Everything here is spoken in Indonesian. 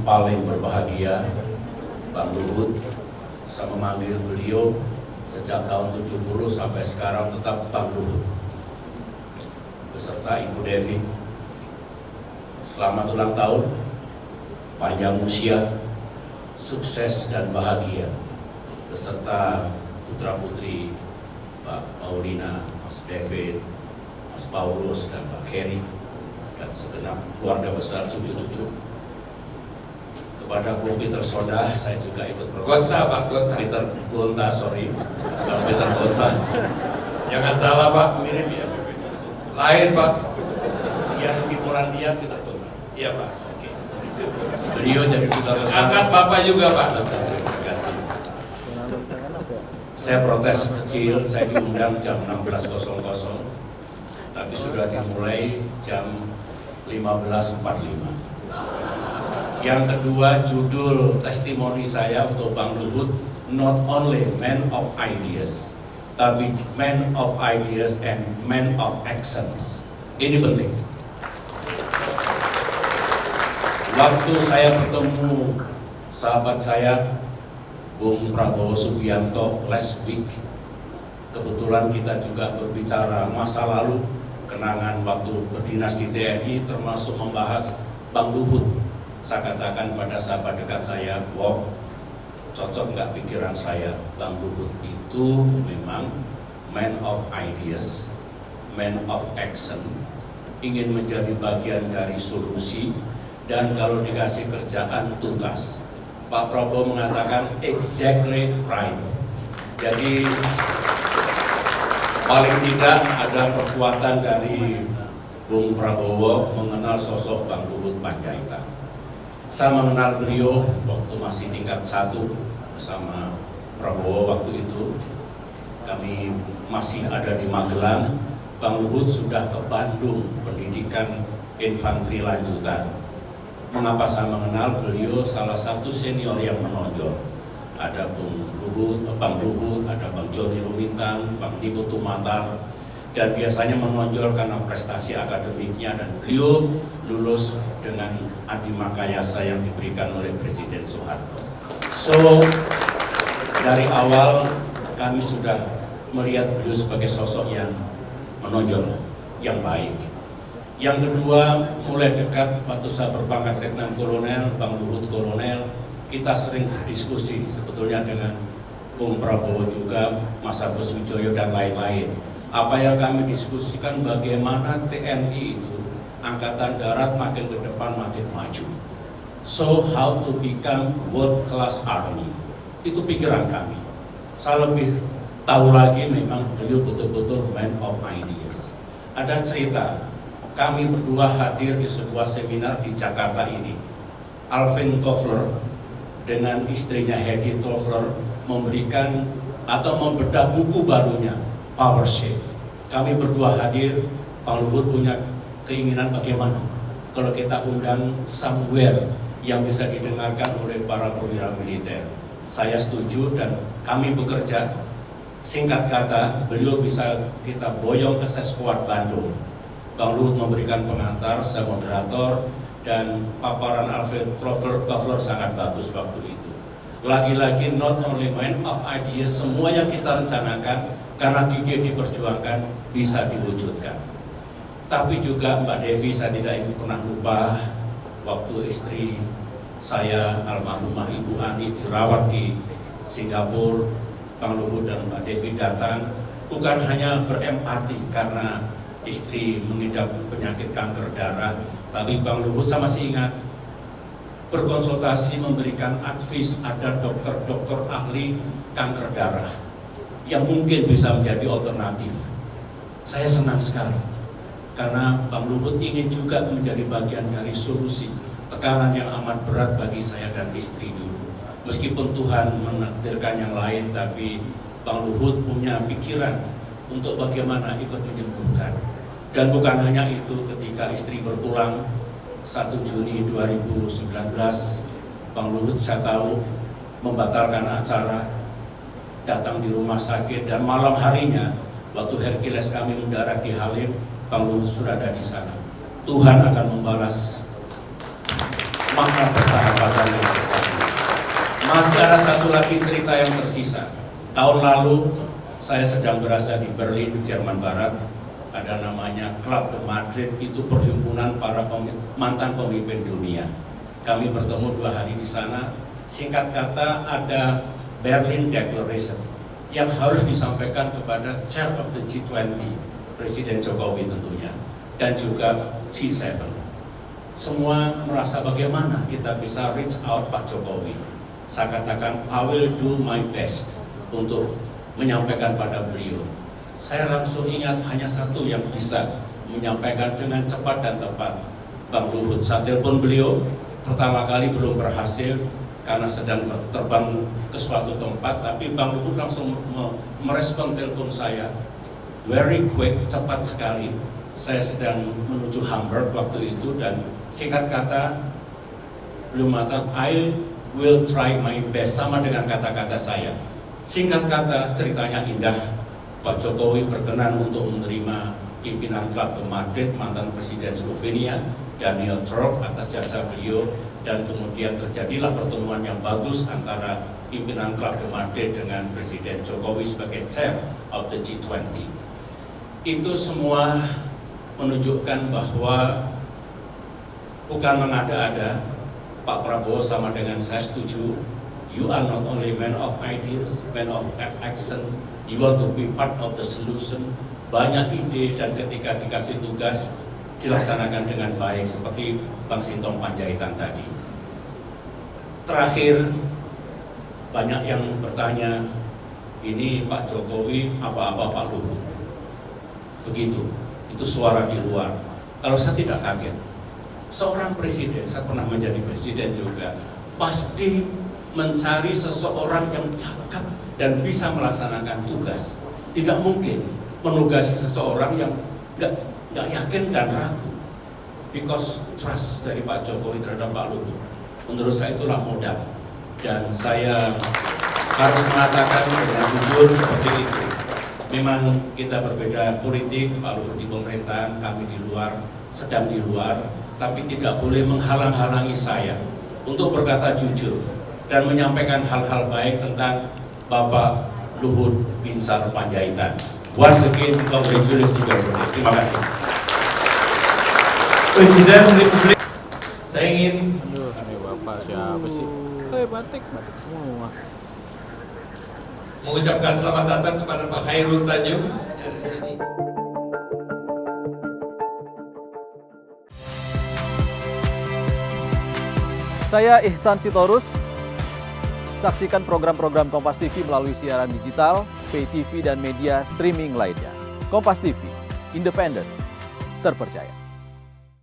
paling berbahagia, Bang Luhut. Saya memanggil beliau sejak tahun 70 sampai sekarang tetap Bang Luhut. Beserta Ibu Devi. Selamat ulang tahun, panjang usia, sukses dan bahagia. Beserta putra-putri Pak Paulina, Mas David, Mas Paulus, dan Pak Kerry, dan segenap keluarga besar cucu-cucu. Kepada Bung Peter Sodah, saya juga ikut Gonta, Pak, Gonta. Peter Gonta, sorry. Bang Peter Gonta. Jangan salah, Pak. Mirip ya? Lain, Pak. Yang di Polandia, Peter Gonta. Iya, Pak. Oke. Beliau jadi duta besar. Angkat Bapak juga, Pak. Terima kasih. Saya protes kecil, saya diundang jam 16.00, tapi sudah dimulai jam 15.45. Yang kedua, judul testimoni saya untuk Bang Luhut, not only man of ideas, tapi man of ideas and man of actions. Ini penting. Waktu saya bertemu sahabat saya, Bung Prabowo Subianto last week, kebetulan kita juga berbicara masa lalu, kenangan waktu berdinas di TNI, termasuk membahas Bang Luhut. Saya katakan pada sahabat dekat saya, wow, cocok nggak pikiran saya, Bang Luhut itu memang man of ideas, man of action, ingin menjadi bagian dari solusi, dan kalau dikasih kerjaan tuntas. Pak Prabowo mengatakan exactly right. Jadi paling tidak ada perkuatan dari Bung Prabowo mengenal sosok Bang Luhut Panjaitan. Saya mengenal beliau waktu masih tingkat 1 bersama Prabowo waktu itu. Kami masih ada di Magelang. Bang Luhut sudah ke Bandung pendidikan infanteri lanjutan. Mengapa saya mengenal beliau? Salah satu senior yang menonjol. Ada Bung Luhut, Bang Luhut, ada Bang Joni Lumintang, Bang Niko Tumatar, dan biasanya menonjol karena prestasi akademiknya, dan beliau lulus dengan adi makayasa yang diberikan oleh Presiden Soeharto. So, dari awal kami sudah melihat beliau sebagai sosok yang menonjol, yang baik. Yang kedua, mulai dekat waktu saya berpangkat Letnan Kolonel, Bang Luhut Kolonel, kita sering berdiskusi sebetulnya dengan Bung Prabowo juga, Mas Agus Wijoyo, dan lain-lain. Apa yang kami diskusikan bagaimana TNI itu, Angkatan Darat makin ke depan makin maju. So how to become world class army, itu pikiran kami. Saya lebih tahu lagi memang beliau betul-betul man of ideas. Ada cerita, kami berdua hadir di sebuah seminar di Jakarta ini. Alvin Toffler dengan istrinya Hedy Toffler memberikan atau membedah buku barunya, Power Shape. Kami berdua hadir. Bang Luhut punya keinginan bagaimana kalau kita undang somewhere yang bisa didengarkan oleh para perwira militer. Saya setuju dan kami bekerja. Singkat kata, beliau bisa kita boyong ke Seskuad Bandung. Bang Luhut memberikan pengantar, saya moderator, dan paparan Alfred Toffler sangat bagus waktu itu. Lagi-lagi not only man of ideas, semua yang kita rencanakan karena gigih diperjuangkan bisa diwujudkan. Tapi juga Mbak Devi, saya tidak pernah lupa waktu istri saya almarhumah Ibu Ani dirawat di Singapura, Bang Luhut dan Mbak Devi datang bukan hanya berempati karena istri mengidap penyakit kanker darah, tapi Bang Luhut, saya masih ingat, berkonsultasi memberikan advice ada dokter-dokter ahli kanker darah yang mungkin bisa menjadi alternatif. Saya senang sekali karena Bang Luhut ingin juga menjadi bagian dari solusi tekanan yang amat berat bagi saya dan istri dulu. Meskipun Tuhan menakdirkan yang lain, tapi Bang Luhut punya pikiran untuk bagaimana ikut menyembuhkan. Dan bukan hanya itu, ketika istri berpulang 1 Juni 2019, Bang Luhut saya tahu membatalkan acara, datang di rumah sakit, dan malam harinya waktu Hercules kami mendarat di Halim, Bang Luhut sudah ada di sana. Tuhan akan membalas makna persahabatan yang sejati. Masih ada satu lagi cerita yang tersisa. Tahun lalu saya sedang berada di Berlin, Jerman Barat. Ada namanya Club de Madrid, itu perhimpunan para mantan pemimpin dunia. Kami bertemu 2 hari di sana. Singkat kata ada Berlin Declaration yang harus disampaikan kepada Chair of the G20, Presiden Jokowi tentunya, dan juga G7. Semua merasa bagaimana kita bisa reach out Pak Jokowi. Saya katakan, I will do my best untuk menyampaikan pada beliau. Saya langsung ingat hanya satu yang bisa menyampaikan dengan cepat dan tepat, Bang Luhut. Saya telepon beliau, pertama kali belum berhasil karena sedang terbang ke suatu tempat, tapi Bang Luhut langsung merespon telepon saya, very quick, cepat sekali. Saya sedang menuju Hamburg waktu itu, dan singkat kata beliau mengatakan, I will try my best, sama dengan kata-kata saya. Singkat kata, ceritanya indah. Pak Jokowi berkenan untuk menerima pimpinan Club de Madrid, mantan Presiden Slovenia, Daniel Trump, atas jasa beliau, dan kemudian terjadilah pertemuan yang bagus antara pimpinan Club de Madrid dengan Presiden Jokowi sebagai Chair of the G20. Itu semua menunjukkan bahwa bukan mengada-ada. Pak Prabowo sama dengan saya setuju. You are not only man of ideas, man of action. You want to be part of the solution. Banyak ide, dan ketika dikasih tugas dilaksanakan dengan baik seperti Bang Sintong Panjaitan tadi. Terakhir, banyak yang bertanya, ini Pak Jokowi apa-apa Pak Luhut. Begitu, itu suara di luar. Kalau saya tidak kaget, seorang presiden, saya pernah menjadi presiden juga, pasti mencari seseorang yang cakap dan bisa melaksanakan tugas. Tidak mungkin menugasi seseorang yang nggak yakin dan ragu. Because trust dari Pak Jokowi terhadap Pak Luhut, menurut saya itulah modal. Dan saya harus mengatakan dengan jujur seperti itu. Memang kita berbeda politik, Pak Luhut di pemerintahan, kami di luar, sedang di luar, tapi tidak boleh menghalang-halangi saya untuk berkata jujur dan menyampaikan hal-hal baik tentang Bapak Luhut Binsar Panjaitan. Once again, congratulations to everybody. Terima kasih. Presiden Republik. Saya ingin Aduh, ini Bapak siapa sih? Batik semua. mengucapkan selamat datang kepada Pak Khairul Tanjung dari sini. Saya Ihsan Sitorus. Saksikan program-program Kompas TV melalui siaran digital, pay TV, dan media streaming lainnya. Kompas TV, independen, terpercaya.